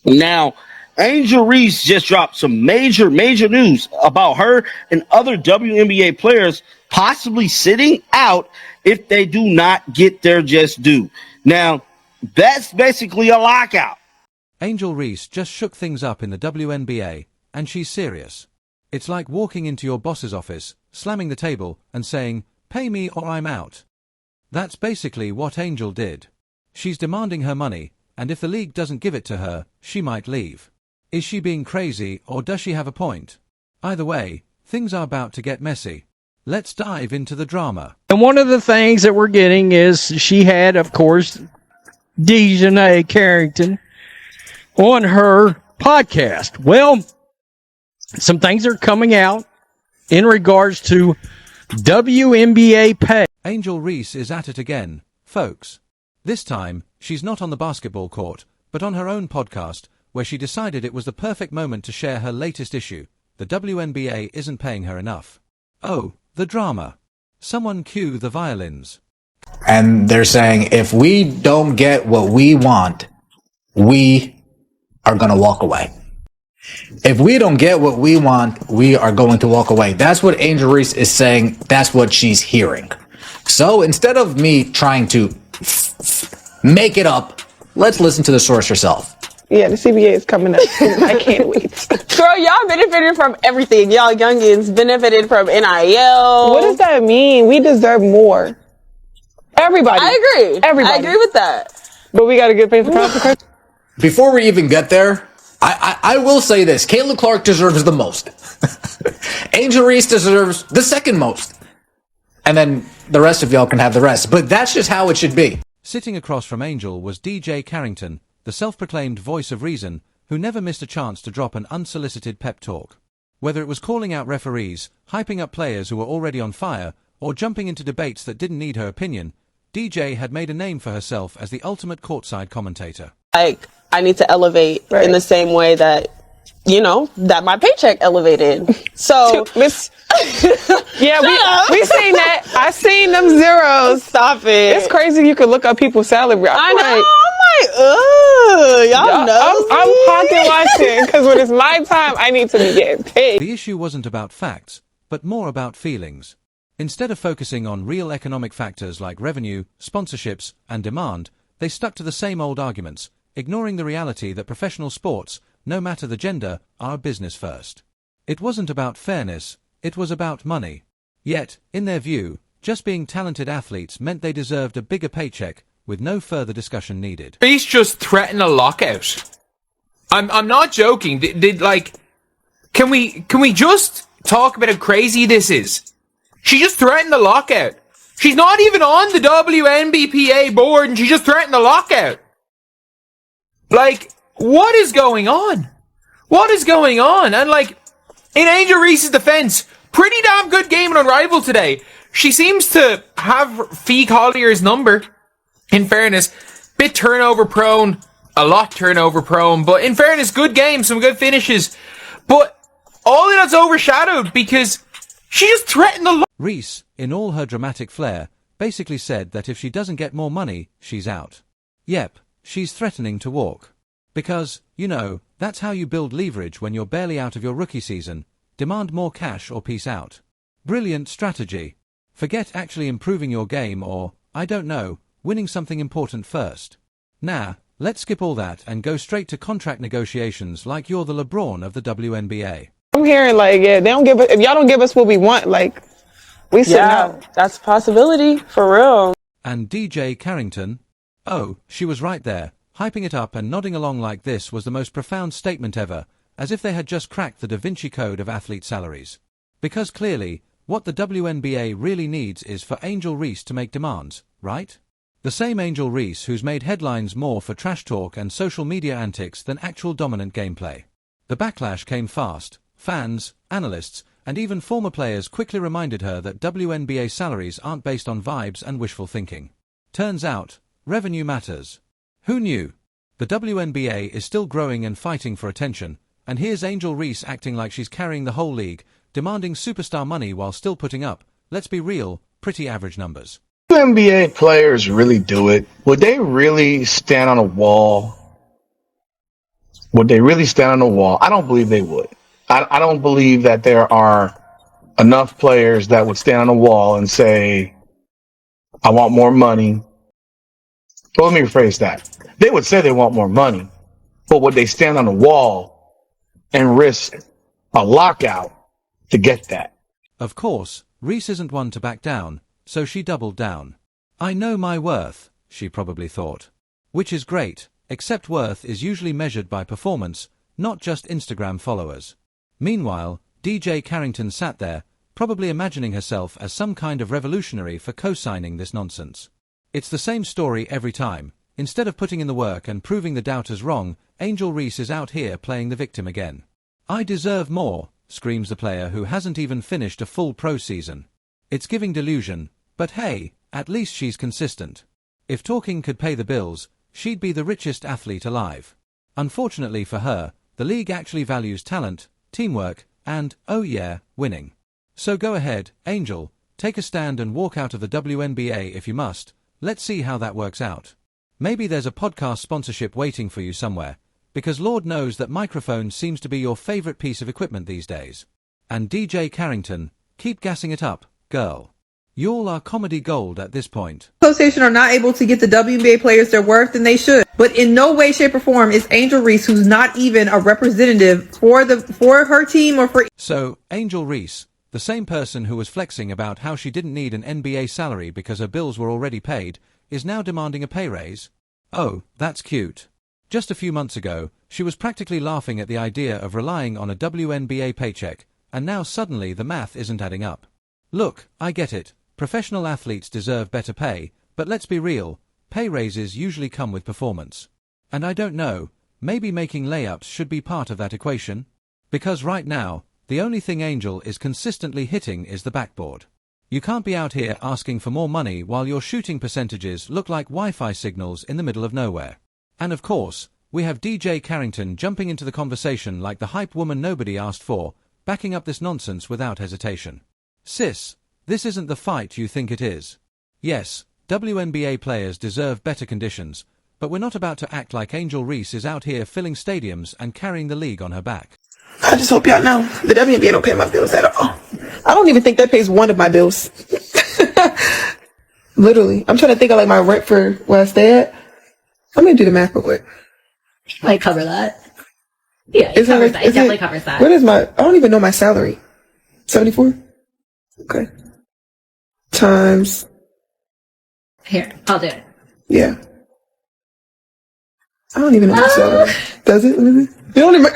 Now, Angel Reese just dropped some major news about her and other WNBA players possibly sitting out if they do not get their just due. Now, that's basically a lockout. Angel Reese just shook things up in the WNBA, and she's serious. It's like walking into your boss's office, slamming the table, and saying, "Pay me or I'm out." That's basically what Angel did. She's demanding her money, and if the league doesn't give it to her, she might leave. Is she being crazy, or does she have a point? Either way, things are about to get messy. Let's dive into the drama. And one of the things that we're getting is she had, of course, Dejanay Carrington on her podcast. Well, some things are coming out in regards to WNBA pay. Angel Reese is at it again, folks. This time, she's not on the basketball court, but on her own podcast, where she decided it was the perfect moment to share her latest issue. The WNBA isn't paying her enough. Oh, the drama. Someone cue the violins. And they're saying, if we don't get what we want, we are going to walk away. If we don't get what we want, we are going to walk away. That's what Angel Reese is saying. That's what she's hearing. So instead of me trying to make it up, let's listen to the source herself. Yeah, the CBA is coming up. I can't wait. Girl, y'all benefited from everything. Y'all youngins benefited from NIL. What does that mean? We deserve more. Everybody. I agree. Everybody. I agree with that. But we got to get paid for consequences. Before we even get there, I will say this. Caitlin Clark deserves the most. Angel Reese deserves the second most. And then the rest of y'all can have the rest. But that's just how it should be. Sitting across from Angel was DJ Carrington, the self-proclaimed voice of reason, who never missed a chance to drop an unsolicited pep talk. Whether it was calling out referees, hyping up players who were already on fire, or jumping into debates that didn't need her opinion, DJ had made a name for herself as the ultimate courtside commentator. Like, I need to elevate in the same way that, that my paycheck elevated. So, yeah, we seen that. I seen them zeros. Stop it. It's crazy you could look up people's salary. I know. I'm like, y'all know. I'm pocket watching because when it's my time, I need to be getting paid. The issue wasn't about facts, but more about feelings. Instead of focusing on real economic factors like revenue, sponsorships, and demand, they stuck to the same old arguments, ignoring the reality that professional sports, no matter the gender, are business first. It wasn't about fairness, it was about money. Yet, in their view, just being talented athletes meant they deserved a bigger paycheck, with no further discussion needed. Reese just threatened a lockout. I'm not joking. Can we just talk about how crazy this is? She just threatened a lockout. She's not even on the WNBPA board, and she just threatened a lockout. Like, what is going on? What is going on? And in Angel Reese's defense, pretty damn good game on Unrivaled today. She seems to have Fee Collier's number. In fairness, bit turnover prone, a lot turnover prone, but in fairness, good game, some good finishes. But all of that's overshadowed because she just threatened the Reese, in all her dramatic flair, basically said that if she doesn't get more money, she's out. Yep, she's threatening to walk. Because, that's how you build leverage when you're barely out of your rookie season. Demand more cash or peace out. Brilliant strategy. Forget actually improving your game or, I don't know, winning something important first. Nah, let's skip all that and go straight to contract negotiations like you're the LeBron of the WNBA. I'm hearing they don't give us, if y'all don't give us what we want, we sit out. That's a possibility, for real. And DJ Carrington, oh, she was right there, hyping it up and nodding along like this was the most profound statement ever, as if they had just cracked the Da Vinci Code of athlete salaries. Because clearly, what the WNBA really needs is for Angel Reese to make demands, right? The same Angel Reese who's made headlines more for trash talk and social media antics than actual dominant gameplay. The backlash came fast. Fans, analysts, and even former players quickly reminded her that WNBA salaries aren't based on vibes and wishful thinking. Turns out, revenue matters. Who knew? The WNBA is still growing and fighting for attention, and here's Angel Reese acting like she's carrying the whole league, demanding superstar money while still putting up, let's be real, pretty average numbers. NBA players really do it? Would they really stand on a wall would they really stand on the wall? I don't believe they would. I don't believe that there are enough players that would stand on the wall and say, I want more money. Well, let me rephrase that. They would say they want more money, but would they stand on the wall and risk a lockout to get that? Of course, Reese isn't one to back down, so she doubled down. I know my worth, she probably thought. Which is great, except worth is usually measured by performance, not just Instagram followers. Meanwhile, DJ Carrington sat there, probably imagining herself as some kind of revolutionary for co-signing this nonsense. It's the same story every time. Instead of putting in the work and proving the doubters wrong, Angel Reese is out here playing the victim again. I deserve more, screams the player who hasn't even finished a full pro season. It's giving delusion, but hey, at least she's consistent. If talking could pay the bills, she'd be the richest athlete alive. Unfortunately for her, the league actually values talent, teamwork, and, oh yeah, winning. So go ahead, Angel, take a stand and walk out of the WNBA if you must. Let's see how that works out. Maybe there's a podcast sponsorship waiting for you somewhere, because Lord knows that microphone seems to be your favorite piece of equipment these days. And DJ Carrington, keep gassing it up, girl. Y'all are comedy gold at this point. Association are not able to get the WNBA players their worth, and they should. But in no way, shape, or form is Angel Reese, who's not even a representative for her team or for. So, Angel Reese, the same person who was flexing about how she didn't need an NBA salary because her bills were already paid, is now demanding a pay raise? Oh, that's cute. Just a few months ago, she was practically laughing at the idea of relying on a WNBA paycheck, and now suddenly the math isn't adding up. Look, I get it. Professional athletes deserve better pay, but let's be real, pay raises usually come with performance. And I don't know, maybe making layups should be part of that equation? Because right now, the only thing Angel is consistently hitting is the backboard. You can't be out here asking for more money while your shooting percentages look like Wi-Fi signals in the middle of nowhere. And of course, we have DJ Carrington jumping into the conversation like the hype woman nobody asked for, backing up this nonsense without hesitation. Sis, this isn't the fight you think it is. Yes, WNBA players deserve better conditions, but we're not about to act like Angel Reese is out here filling stadiums and carrying the league on her back. I just hope y'all know the WNBA don't pay my bills at all. I don't even think that pays one of my bills. Literally. I'm trying to think of like my rent for where I stay at. I'm going to do the math real quick. Might cover that. Yeah, it covers that. It definitely covers that. What is I don't even know my salary. 74? Okay. Times. Here, I'll do it. Yeah. I don't even know my salary. Does it? You don't even.